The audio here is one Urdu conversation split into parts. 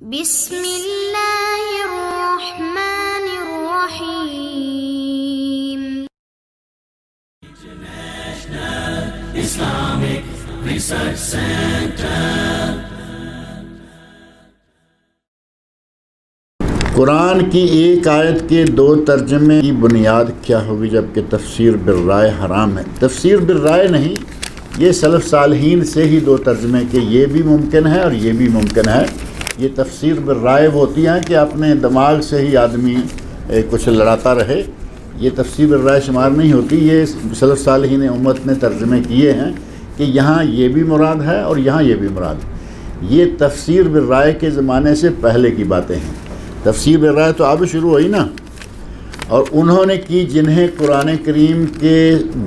بسم اللہ الرحمن الرحیم. Islamic Research Center. قرآن کی ایک آیت کے دو ترجمے کی بنیاد کیا ہوگی جبکہ تفسیر بالرائے حرام ہے؟ تفسیر بالرائے نہیں، یہ سلف صالحین سے ہی دو ترجمے کہ یہ بھی ممکن ہے اور یہ بھی ممکن ہے. یہ تفسیر بالرائے ہوتی ہیں کہ اپنے دماغ سے ہی آدمی کچھ لڑاتا رہے. یہ تفسیر بالرائے شمار نہیں ہوتی. یہ سلف صالحین امت نے ترجمے کیے ہیں کہ یہاں یہ بھی مراد ہے اور یہاں یہ بھی مراد ہے. یہ تفسیر بالرائے کے زمانے سے پہلے کی باتیں ہیں. تفسیر بالرائے تو اب شروع ہوئی نا، اور انہوں نے کی جنہیں قرآن کریم کے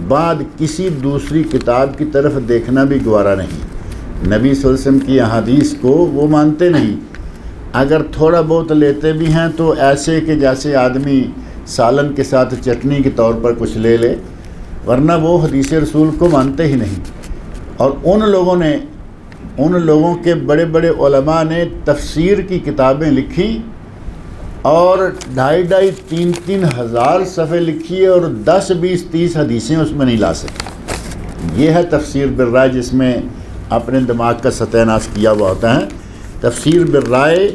بعد کسی دوسری کتاب کی طرف دیکھنا بھی گوارا نہیں. نبی صلی اللہ علیہ وسلم کی احادیث کو وہ مانتے نہیں. اگر تھوڑا بہت لیتے بھی ہیں تو ایسے کہ جیسے آدمی سالن کے ساتھ چٹنی کے طور پر کچھ لے لے، ورنہ وہ حدیث رسول کو مانتے ہی نہیں. اور ان لوگوں کے بڑے بڑے علماء نے تفسیر کی کتابیں لکھی اور 2,500-3,000 ہزار صفحے لکھی ہے اور 10, 20, 30 حدیثیں اس میں نہیں لا سکتے. یہ ہے تفسیر بالرائے جس میں اپنے دماغ کا ستیہ ناش کیا ہوا ہوتا ہے. تفسیر بالرائے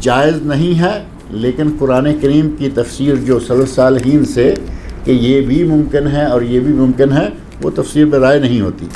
جائز نہیں ہے، لیکن قرآن کریم کی تفسیر جو سلف صالحین سے کہ یہ بھی ممکن ہے اور یہ بھی ممکن ہے، وہ تفسیر بالرائے نہیں ہوتی.